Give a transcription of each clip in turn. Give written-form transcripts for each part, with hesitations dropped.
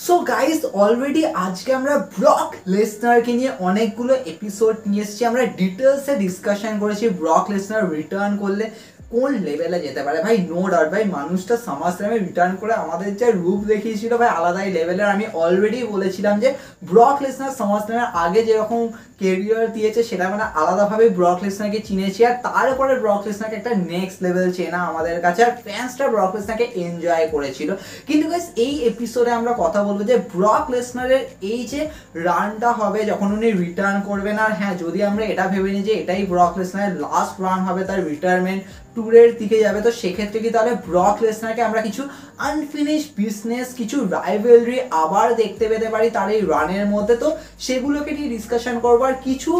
So guys already আজকে আমরা Brock লেসনারকে নিয়ে অনেকগুলো এপিসোড নিয়ে এসেছি। আমরা ডিটেলসে ডিসকাশন করেছি ব্রক লেসনার রিটার্ন করলে কোন লেভেলে যেতে পারে। ভাই নো ডাউট ভাই, মানুষটা সামারস্ল্যামে রিটার্ন করে আমাদের যে রূপ দেখিয়েছিল ভাই আলাদাই লেভেলের। আমি অলরেডি বলেছিলাম যে ব্রক লেসনার সামারস্ল্যামের আগে যেরকম কেরিয়ার দিয়েছে সেটা মানে আলাদাভাবে ব্রক লেসনারকে চিনেছি, আর তারপরে ব্রক লেসনারকে একটা নেক্সট লেভেল চেনা আমাদের কাছে, আর ফ্যান্সটা ব্রক লেসনারকে এনজয় করেছিল। কিন্তু গাইস এই এপিসোডে আমরা কথা বলবো যে ব্রক লেসনারের এই যে রানটা হবে যখন উনি রিটার্ন করবেন, আর হ্যাঁ যদি আমরা এটা ভেবে নিই যে এটাই ব্রক লেসনারের লাস্ট রান হবে, তার রিটায়ারমেন্ট ট্যুরের দিকে যাবে, তো সেক্ষেত্রে কি তাহলে ব্রক লেসনারকে আমরা কিছু আনফিনিশ বিজনেস, কিছু রাইভেলরি আবার দেখতে পেতে পারি তার এই রানের মধ্যে। তো সেগুলোকে নিয়ে ডিসকাশন করবো। আর কিছু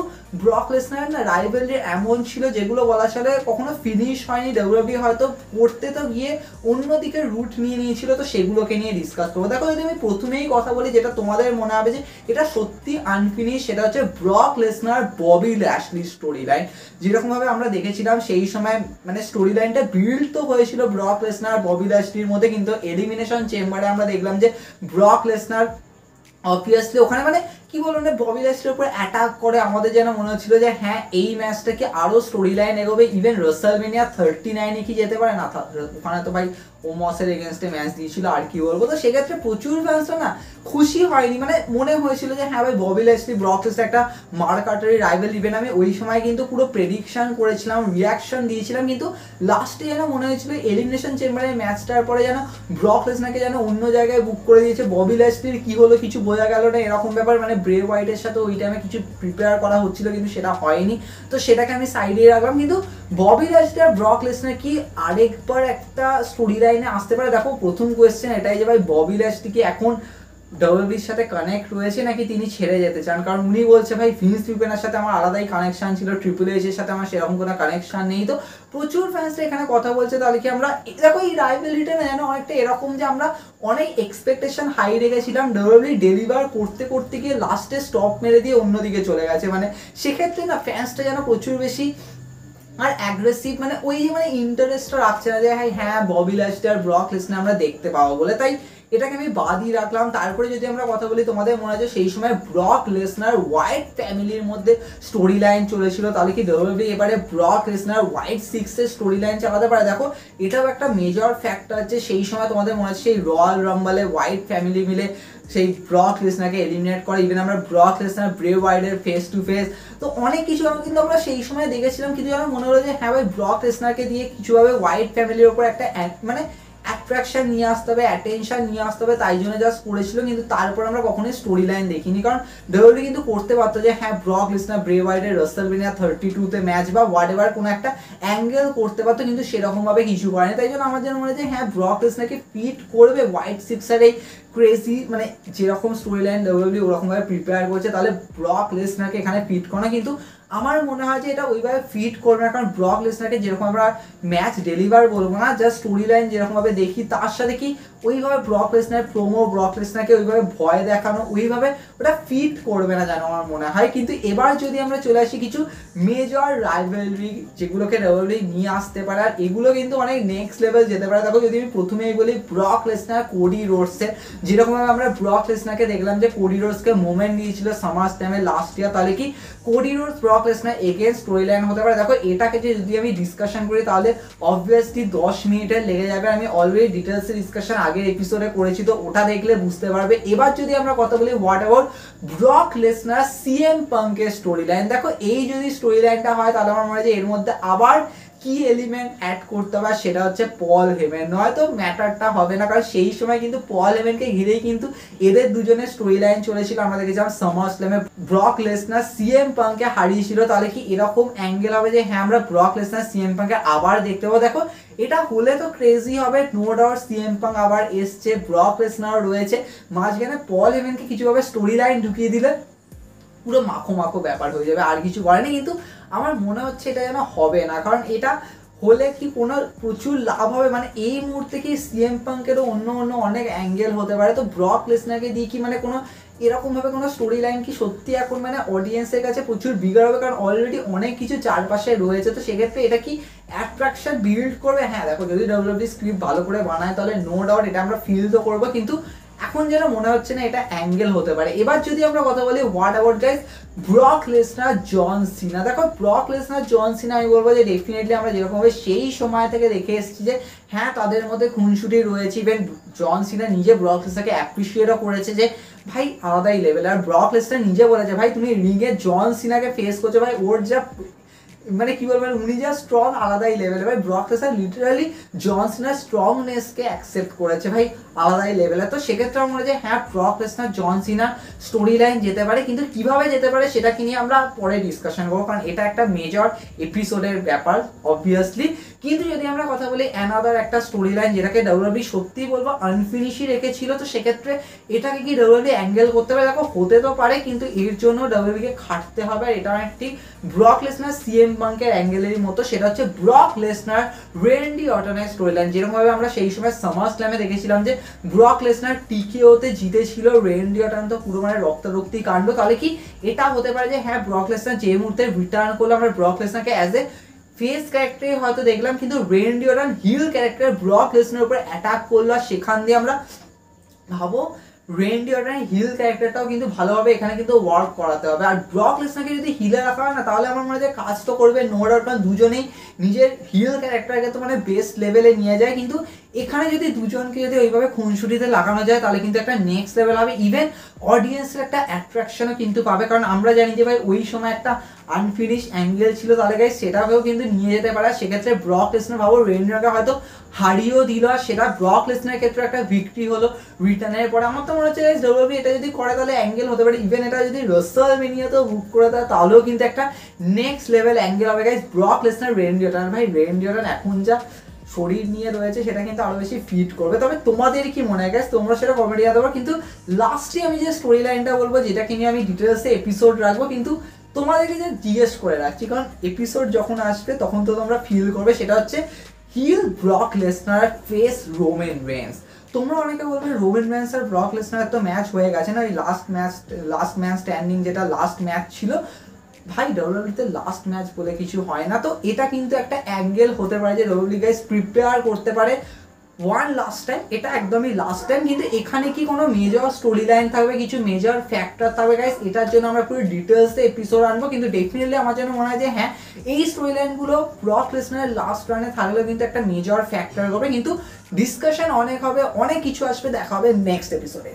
ব্রক লেসনার না রাইভেলরি এমন ছিল যেগুলো বলা চলে কখনো ফিনিশ হয়নি, ডব্লিউডব্লিউই হয়তো করতে তো গিয়ে অন্যদিকে রুট নিয়ে নিয়েছিল, তো সেগুলোকে নিয়ে ডিসকাস করবো। দেখো যদি আমি প্রথমেই কথা বলি যেটা তোমাদের মনে হবে যে এটা সত্যি আনফিনিশ, সেটা হচ্ছে Brock Lesnar Bobby ল্যাশলি story line. যেরকমভাবে আমরা দেখেছিলাম সেই সময় মানে স্টোরি লাইনটা বিল্ড তো হয়েছিল ব্রক লেসনার ববি ল্যাশলির মধ্যে, কিন্তু এলিমিনেশন চেম্বারে আমরা দেখলাম যে ব্রক লেসনার অবভিয়াসলি ওখানে মানে কি বলবো না ববি ল্যাশলির উপর অ্যাটাক করে আমাদের যেন মনে হচ্ছিল যে হ্যাঁ এই ম্যাচটা কি আরো স্টোরি লাইন এগোবে, ইভেন রাসেলমেনিয়া 39 কি যেতে পারে না। ওখানে তো ভাই ওমসের এগেনস্টে ম্যাচ দিয়েছিল, আর কি বলবো। তো সেক্ষেত্রে প্রচুর ফ্যান্সরা না খুশি হয়নি, মানে মনে হয়েছিল যে হ্যাঁ ভাই ববি ল্যাশলি ব্রক লেসনার একটা মারকাটারি রাইভেল ইভেন্ট। আমি ওই সময় কিন্তু পুরো প্রেডিকশন করেছিলাম, রিয়াকশন দিয়েছিলাম, কিন্তু লাস্টে যেন মনে হয়েছিল এলিমিনেশন চেম্বারের ম্যাচটার পরে যেন ব্রক লেসনারকে যেন অন্য জায়গায় বুক করে দিয়েছে। ববি ল্যাশলির কি হলো কিছু বোঝা গেল না, এরকম ব্যাপার। মানে ব্রে হোয়াইটের সাথে ওই টাইমে কিছু প্রিপেয়ার করা হচ্ছিল কিন্তু সেটা হয়নি, তো সেটাকে আমি সাইডে রাখলাম। কিন্তু ববি ল্যাশলি আর ব্রক লেসনার কি আরেকবার একটা স্টোরি লাইনে আসতে পারে? দেখো প্রথম কোয়েশ্চেন এটাই যে ভাই ববি ল্যাশলি কি এখন ডব্লিউডব্লিউইর সাথে কানেক্ট রয়েছে নাকি তিনি ছেড়ে যেতে চান? কারণ উনি বলছে ভাই ভিন্স ম্যাকম্যানের সাথে আমার আলাদাই কানেকশন ছিল, ট্রিপল এইচ এর সাথে আমার সেরকম কোনো কানেকশন নেই। তো প্রচুর ফ্যান্সরা এখানে কথা বলছে, তাহলে কি আমরা দেখো এই রাইভেলরিটা না যেন অনেকটা এরকম যে আমরা অনেক এক্সপেকটেশন হাই রেখেছিলাম, ডব্লিউডব্লিউ ডেলিভার করতে করতে গিয়ে লাস্টে স্টপ মেরে দিয়ে অন্যদিকে চলে গেছে। মানে সেক্ষেত্রে না ফ্যান্সটা যেন প্রচুর বেশি আর অ্যাগ্রেসিভ মানে ওই যে মানে ইন্টারেস্টটা রাখছে না যে হ্যাঁ ববি ল্যাশলি আর ব্রক লেসনার আমরা দেখতে পাবো বলে, তাই এটাকে আমি বাদই রাখলাম। তারপরে যদি আমরা কথা বলি তোমাদের মনে আছে সেই সময় ব্রক লেসনার হোয়াইট ফ্যামিলির মধ্যে স্টোরি লাইন চলেছিল, তাহলে কি ডব্লিউডব্লিউ এবারে ব্রক লেসনার হোয়াইট সিক্সের স্টোরি লাইন চালাতে পারে? দেখো এটাও একটা মেজর ফ্যাক্টর যে সেই সময় তোমাদের মনে আছে সেই রয়্যাল রাম্বলে হোয়াইট ফ্যামিলি মিলে সেই ব্রক লেসনারকে এলিমিনেট করে, ইভেন আমরা ব্রক লেসনার ব্রে হোয়াইটের ফেস টু ফেস, তো অনেক কিছু কিন্তু আমরা সেই সময় দেখেছিলাম। কিন্তু আমার মনে হলো যে হ্যাঁ ভাই ব্রক লেসনারকে দিয়ে কিছুভাবে হোয়াইট ফ্যামিলির উপর একটা মানে অ্যাট্রাকশন নিয়ে আসতে হবে, অ্যাটেনশন নিয়ে আসতে হবে, তাই জন্য জাস্ট করেছিল। কিন্তু তারপর আমরা কখনোই স্টোরি লাইন দেখিনি, কারণ ডব্লিউডব্লিউ কিন্তু করতে পারতো যে হ্যাঁ ব্রক লেসনার ব্রে হোয়াইটের রাসেলমেনিয়া 32-তে ম্যাচ বা হোয়াট এভার কোনো একটা অ্যাঙ্গেল করতে পারতো, কিন্তু সেরকমভাবে কিছু করেনি। তাই জন্য আমার যেন মনে হয় যে হ্যাঁ ব্রক লেসনারকে ফিট করবে হোয়াইট সিক্সার এই ক্রেজি মানে যেরকম স্টোরি লাইন ডব্লিউডব্লিউ ওরকমভাবে প্রিপেয়ার করছে, তাহলে ব্রক লেসনারকে এখানে ফিট করা, কিন্তু আমার মনে হয় যে এটা ওইভাবে ফিট করবে না। কারণ ব্রক লেসনারকে যেরকম আমরা ম্যাচ ডেলিভার বলবো না, জাস্ট স্টোরি লাইন যেরকমভাবে দেখি তার সাথে কি ওইভাবে ব্রক লেসনার প্রোমো, ব্রক লেসনারকে ওইভাবে ভয় দেখানো, ওইভাবে ওটা ফিট করবে না যেন আমার মনে হয়। কিন্তু এবার যদি আমরা চলে আসি কিছু মেজর রাইভেলরি যেগুলোকে ডব্লিউডব্লিউ নিয়ে আসতে পারে, আর এগুলো কিন্তু অনেক নেক্সট লেভেল যেতে পারে। দেখো যদি আমি প্রথমেই বলি ব্রক লেসনার কোডি রোডসের, যেরকমভাবে আমরা ব্রক লেসনারকে দেখলাম যে কোডি রোডসকে মোমেন্ট দিয়েছিল সামারস্ল্যামে লাস্ট ইয়ার, তাহলে কি Cody Rhodes Brock Lesnar against story line হতে পারে? দেখো এটাকে যদি আমি ডিসকাশন করি তাহলে অবভিয়াসলি 10 মিনিটের লেগে যাবে। আমি অলরেডি ডিটেলসে ডিসকাশন আগের এপিসোডে করেছি, তো ওটা দেখলে বুঝতে পারবে। এবার যদি আমরা কথা বলি what about Brock Lesnar CM পাঙ্কের স্টোরি লাইন, দেখো এই যদি স্টোরি লাইনটা হয় তাহলে আমার মনে হয় যে এর মধ্যে আবার কি এলিমেন্ট অ্যাড করতে হবে, সেটা হচ্ছে পল হেমেন। নয়তো ম্যাটারটা হবে না, কারণ সেই সময় কিন্তু পল হেমেনকে ঘিরেই কিন্তু এদের দুজনের স্টোরি লাইন চলেছিল। আমরা দেখেছিলাম সামারস্ল্যামে ব্রক লেসনার সিএম পাঙ্ককে হারিয়েছিল, তাহলে কি এরকম অ্যাঙ্গেল হবে যে হ্যাঁ আমরা ব্রক লেসনার সিএম পাঙ্ককে আবার দেখতে পাবো? দেখো এটা হলে তো ক্রেজি হবে, নো ডাউট। সিএম পাঙ্ক আবার এসছে, ব্রক লেসনার রয়েছে, মাঝখানে পল হেমেনকে কিছুভাবে স্টোরি লাইন ঢুকিয়ে দিলে পুরো মাখো মাখো ব্যাপার হয়ে যাবে, আর কিছু করেনি। কিন্তু আমার মনে হচ্ছে এটা যেন হবে না, কারণ এটা হলে কি কোনো প্রচুর লাভ হবে, মানে এই মুহূর্তে কি সিএম পাঙ্কেরও অন্য অন্য অনেক অ্যাঙ্গেল হতে পারে। তো ব্রক লেসনারকে দিয়ে কি মানে কোনো এরকমভাবে কোনো স্টোরি লাইন কি সত্যি এখন মানে অডিয়েন্সের কাছে প্রচুর বিগার হবে? কারণ অলরেডি অনেক কিছু চারপাশে রয়েছে, তো সেক্ষেত্রে এটা কি অ্যাট্রাকশন বিল্ড করবে? হ্যাঁ দেখো যদি ডব্লিউডব্লিউ স্ক্রিপ্ট ভালো করে বানায় তাহলে নো ডাউট এটা আমরা ফিল তো করবো, কিন্তু এখন যেন মনে হচ্ছে না এটা অ্যাঙ্গেল হতে পারে। এবার যদি আমরা কথা বলি what about guys Brock Lesnar John Cena. দেখো ব্রক লেসনার জন সিনা আমি বলবো যে ডেফিনেটলি আমরা যেরকমভাবে সেই সময় থেকে দেখে এসেছি যে হ্যাঁ তাদের মধ্যে খুনসুটি রয়েছে। ইভেন জন সিনা নিজে ব্রক লেসনারকে অ্যাপ্রিসিয়েটও করেছে যে ভাই আলাদাই লেভেল। আর ব্রক লেসনার নিজে বলেছে ভাই তুমি রিংয়ে জন সিনাকে ফেস করছো ভাই, ওর যা মানে কি বলবেন উনি যা স্ট্রং আলাদাই লেভেলে। ভাই ব্রক লেসনার লিটারালি জন সিনার স্ট্রংনেসকে অ্যাকসেপ্ট করেছে ভাই আলাদাই লেভেলে। তো সেক্ষেত্রে আমার মনে হয় যে হ্যাঁ ব্রক লেসনার জন সিনার স্টোরি লাইন যেতে পারে, কিন্তু কিভাবে যেতে পারে সেটাকে নিয়ে আমরা পরে ডিসকাশন করবো, কারণ এটা একটা মেজর এপিসোডের ব্যাপার অবভিয়াসলি। কিন্তু যদি আমরা কথা বলি অ্যানাদার একটা স্টোরি লাইন যেটাকে ডাব্লিউডাব্লিউ সত্যিই বলবো আনফিনিশই রেখেছিল, তো সেক্ষেত্রে এটাকে কি ডাব্লিউডাব্লিউ অ্যাঙ্গেল করতে পারে? দেখো হতে তো পারে, কিন্তু এর জন্য ডাব্লিউডাব্লিউকে খাটতে হবে। এটা একটি ব্রক লেসনার সিএম পাঙ্কের অ্যাঙ্গেলের মতো, সেটা হচ্ছে ব্রক লেসনার রেন্ডি অর্টনের স্টোরি লাইন। যেরকমভাবে আমরা সেই সময় সামার স্ল্যামে দেখেছিলাম যে ব্রক লেসনার টিকেওতে জিতেছিল, রেন্ডি অর্টন তো পুরো মানে রক্তারক্তি কাণ্ড। তাহলে কি এটা হতে পারে যে হ্যাঁ ব্রক লেসনার যে মুহূর্তে রিটার্ন করলো আমরা ব্রক লেসনারকে অ্যাজ এ ফেস ক্যারেক্টারে হয়তো দেখলাম, কিন্তু Randy Orton heel character Brock Lesnar উপর অ্যাটাক করলো, আর সেখান দিয়ে আমরা ভাবো রেন্ডি অর্টনের হিল ক্যারেক্টারটাও কিন্তু ভালোভাবে এখানে কিন্তু ওয়ার্ক করাতে হবে। আর ব্রক লেসনারকে যদি হিলে রাখা হয় না তাহলে আমার মনে হয় কাজ তো করবে নো ডাউট, দুজনেই নিজের হিল ক্যারেক্টারকে তো মানে বেস্ট লেভেলে নিয়ে যায়, কিন্তু এখানে যদি দুজনকে যদি ওইভাবে খুনসুটিতে লাগানো যায় তাহলে কিন্তু একটা নেক্সট লেভেল হবে। ইভেন অডিয়েন্সের একটা অ্যাট্রাকশনও কিন্তু পাবে, কারণ আমরা জানি যে ভাই ওই সময় একটা আনফিনিশ অ্যাঙ্গেল ছিল, তাহলে গাইস সেটাকেও কিন্তু নিয়ে যেতে পারে। সেক্ষেত্রে ব্রক লেসনার ভাবো রেন্ডিকে হয়তো হারিয়েও দিল, আর সেটা ব্রক লেসনারের ক্ষেত্রে একটা ভিক্টরি হলো রিটার্নের পরে। আমার তো মনে হচ্ছে ডাব্লিউডাব্লিউ এটা যদি করে তাহলে অ্যাঙ্গেল হতে পারে। ইভেন এটা যদি রাসেলমেনিয়াতেও বুক করে দেয় তাহলেও কিন্তু একটা নেক্সট লেভেল অ্যাঙ্গেল হবে guys Brock Lesnar Randy Orton. ভাই রেন্ডি অর্টন এখন যা শরীর নিয়ে রয়েছে সেটা কিন্তু আরো বেশি ফিট করবে। তবে তোমাদের কি মনে হয় গাইস, তোমরা সেটা কমেন্টে জানাতে পারো। কিন্তু লাস্টে আমি যে স্টোরি লাইনটা বলবো যেটাকে নিয়ে আমি ডিটেলসে এপিসোড রাখবো, কিন্তু তোমাদেরকে যে জিজ্ঞেস করে রাখছি কারণ এপিসোড যখন আসবে তখন তো তোমরা ফিল করবে, সেটা হচ্ছে heel Brock Lesnar face Roman Reigns. তোমরা অনেকে বলবে রোমান রেন্স আর ব্রক লেসনার তো ম্যাচ হয়ে গেছে না, ওই লাস্ট ম্যাচ স্ট্যান্ডিং যেটা লাস্ট ম্যাচ ছিল। ভাই ডাব্লিউডাব্লিউতে লাস্ট ম্যাচ বলে কিছু হয় না, তো এটা কিন্তু একটা অ্যাঙ্গেল হতে পারে যে ডাব্লিউডাব্লিউ গাইস প্রিপেয়ার করতে পারে ওয়ান লাস্ট টাইম, এটা একদমই লাস্ট টাইম। কিন্তু এখানে কি কোনো মেজর স্টোরি লাইন থাকবে, কিছু মেজর ফ্যাক্টর থাকবে গাইস, এটার জন্য আমরা পুরো ডিটেলসে এপিসোড আনবো। কিন্তু ডেফিনেটলি আমার জন্য মনে হয় যে হ্যাঁ এই স্টোরি লাইনগুলো ব্রক লেসনারের লাস্ট রানে থাকলেও কিন্তু একটা মেজর ফ্যাক্টর হবে। কিন্তু ডিসকাশন অনেক হবে, অনেক কিছু আসবে, দেখা হবে নেক্সট এপিসোডে।